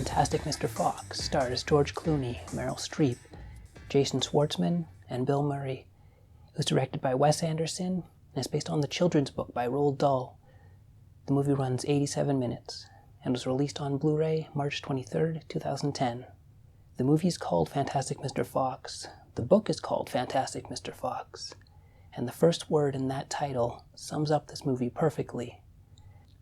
Fantastic Mr. Fox stars George Clooney, Meryl Streep, Jason Schwartzman, and Bill Murray. It was directed by Wes Anderson and is based on the children's book by Roald Dahl. The movie runs 87 minutes and was released on Blu-ray March 23, 2010. The movie is called Fantastic Mr. Fox. The book is called Fantastic Mr. Fox. And the first word in that title sums up this movie perfectly.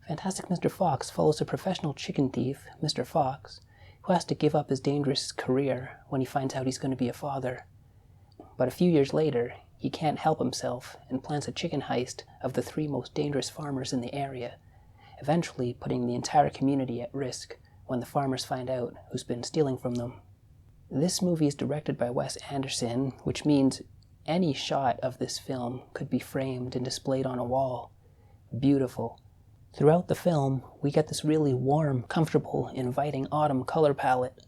Fantastic Mr. Fox follows a professional chicken thief, Mr. Fox, who has to give up his dangerous career when he finds out he's going to be a father. But a few years later, he can't help himself and plans a chicken heist of the 3 most dangerous farmers in the area, eventually putting the entire community at risk when the farmers find out who's been stealing from them. This movie is directed by Wes Anderson, which means any shot of this film could be framed and displayed on a wall. Beautiful. Throughout the film, we get this really warm, comfortable, inviting autumn color palette,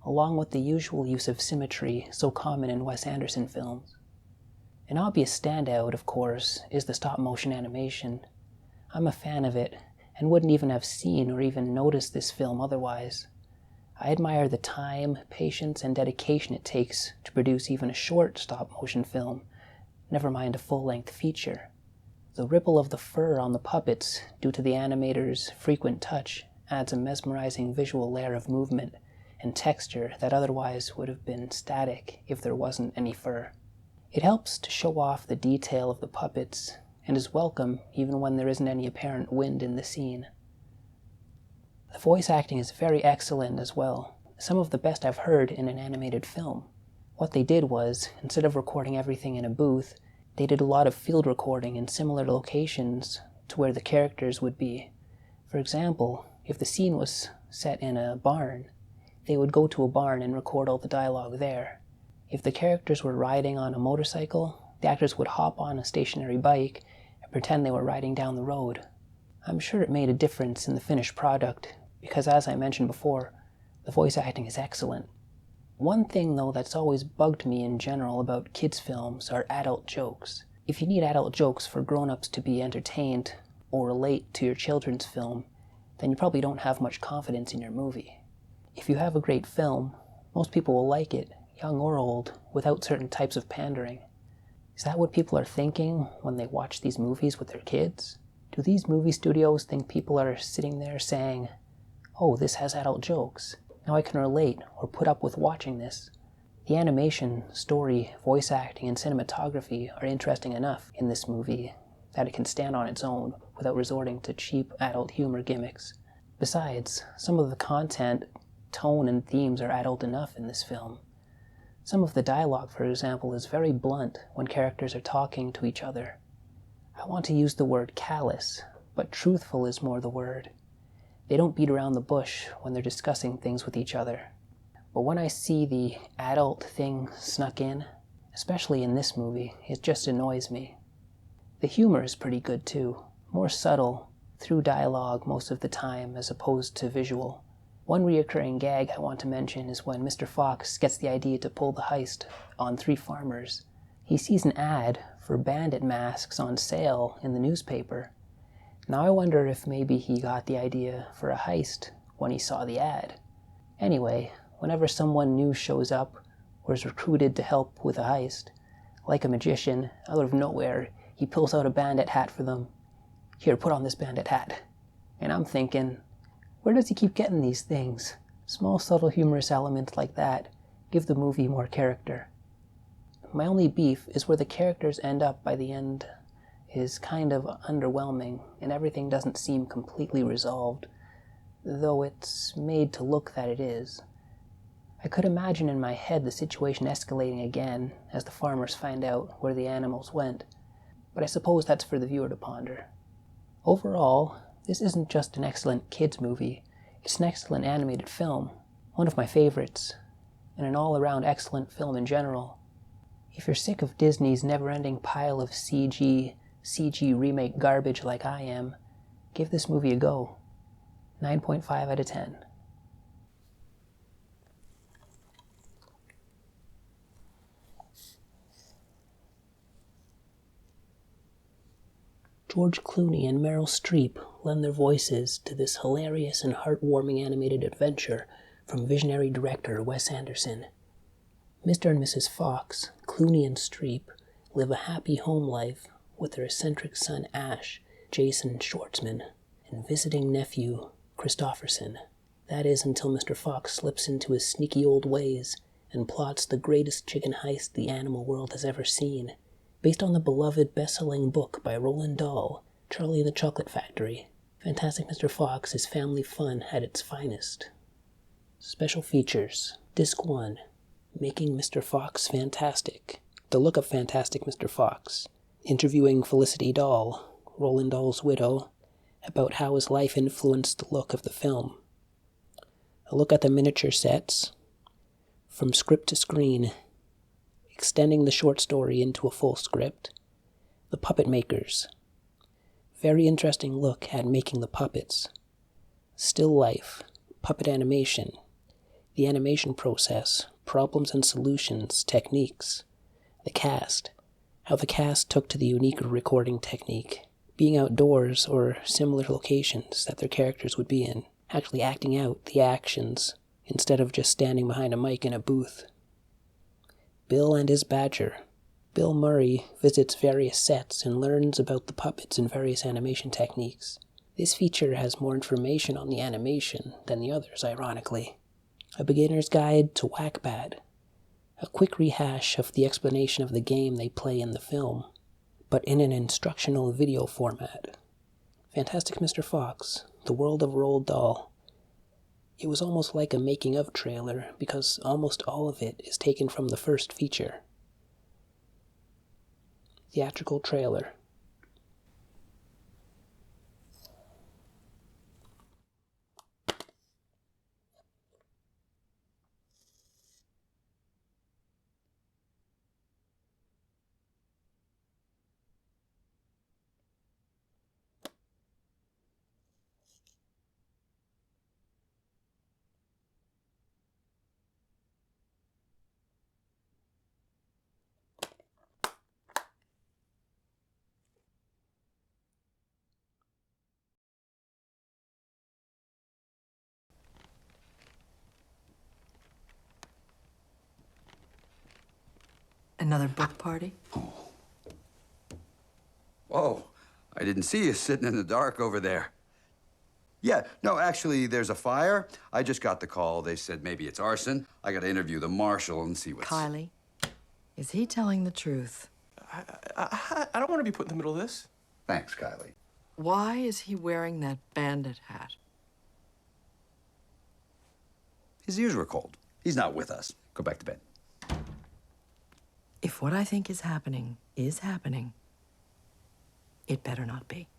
along with the usual use of symmetry so common in Wes Anderson films. An obvious standout, of course, is the stop-motion animation. I'm a fan of it, and wouldn't even have seen or even noticed this film otherwise. I admire the time, patience, and dedication it takes to produce even a short stop-motion film, never mind a full-length feature. The ripple of the fur on the puppets, due to the animator's frequent touch, adds a mesmerizing visual layer of movement and texture that otherwise would have been static if there wasn't any fur. It helps to show off the detail of the puppets, and is welcome even when there isn't any apparent wind in the scene. The voice acting is very excellent as well, some of the best I've heard in an animated film. What they did was, instead of recording everything in a booth, they did a lot of field recording in similar locations to where the characters would be. For example, if the scene was set in a barn, they would go to a barn and record all the dialogue there. If the characters were riding on a motorcycle, the actors would hop on a stationary bike and pretend they were riding down the road. I'm sure it made a difference in the finished product, because as I mentioned before, the voice acting is excellent. One thing, though, that's always bugged me in general about kids' films are adult jokes. If you need adult jokes for grown-ups to be entertained or relate to your children's film, then you probably don't have much confidence in your movie. If you have a great film, most people will like it, young or old, without certain types of pandering. Is that what people are thinking when they watch these movies with their kids? Do these movie studios think people are sitting there saying, "Oh, this has adult jokes. Now I can relate or put up with watching this"? The animation, story, voice acting, and cinematography are interesting enough in this movie that it can stand on its own without resorting to cheap adult humor gimmicks. Besides, some of the content, tone, and themes are adult enough in this film. Some of the dialogue, for example, is very blunt when characters are talking to each other. I want to use the word callous, but truthful is more the word. They don't beat around the bush when they're discussing things with each other. But when I see the adult thing snuck in, especially in this movie, it just annoys me. The humor is pretty good too, more subtle, through dialogue most of the time as opposed to visual. One reoccurring gag I want to mention is when Mr. Fox gets the idea to pull the heist on 3 farmers. He sees an ad for bandit masks on sale in the newspaper. Now I wonder if maybe he got the idea for a heist when he saw the ad. Anyway, whenever someone new shows up or is recruited to help with a heist, like a magician, out of nowhere, he pulls out a bandit hat for them. "Here, put on this bandit hat." And I'm thinking, where does he keep getting these things? Small, subtle, humorous elements like that give the movie more character. My only beef is where the characters end up by the end is kind of underwhelming, and everything doesn't seem completely resolved, though it's made to look that it is. I could imagine in my head the situation escalating again as the farmers find out where the animals went, but I suppose that's for the viewer to ponder. Overall, this isn't just an excellent kids movie, it's an excellent animated film, one of my favorites, and an all-around excellent film in general. If you're sick of Disney's never-ending pile of CG remake garbage like I am, give this movie a go. 9.5 out of 10. George Clooney and Meryl Streep lend their voices to this hilarious and heartwarming animated adventure from visionary director Wes Anderson. Mr. and Mrs. Fox, Clooney and Streep, live a happy home life with their eccentric son Ash, Jason Schwartzman, and visiting nephew Christopherson. That is until Mr. Fox slips into his sneaky old ways and plots the greatest chicken heist the animal world has ever seen, based on the beloved best-selling book by Roald Dahl, Charlie and the Chocolate Factory. Fantastic Mr. Fox is family fun at its finest. Special features. Disc 1. Making Mr. Fox Fantastic. The look of Fantastic Mr. Fox. Interviewing Felicity Dahl, Roald Dahl's widow, about how his life influenced the look of the film. A look at the miniature sets. From script to screen. Extending the short story into a full script. The Puppet Makers. Very interesting look at making the puppets. Still life. Puppet animation. The animation process. Problems and solutions. Techniques. The cast. How the cast took to the unique recording technique. Being outdoors or similar locations that their characters would be in. Actually acting out the actions instead of just standing behind a mic in a booth. Bill and his badger. Bill Murray visits various sets and learns about the puppets and various animation techniques. This feature has more information on the animation than the others, ironically. A beginner's guide to Whack-Bad. A quick rehash of the explanation of the game they play in the film, but in an instructional video format. Fantastic Mr. Fox, The World of Roald Dahl. It was almost like a making-of trailer because almost all of it is taken from the first feature. Theatrical trailer. Another book party? Whoa, I didn't see you sitting in the dark over there. Yeah, no, actually, there's a fire. I just got the call. They said maybe it's arson. I got to interview the marshal and see what's... Kylie, is he telling the truth? I don't want to be put in the middle of this. Thanks, Kylie. Why is he wearing that bandit hat? His ears were cold. He's not with us. Go back to bed. If what I think is happening, it better not be.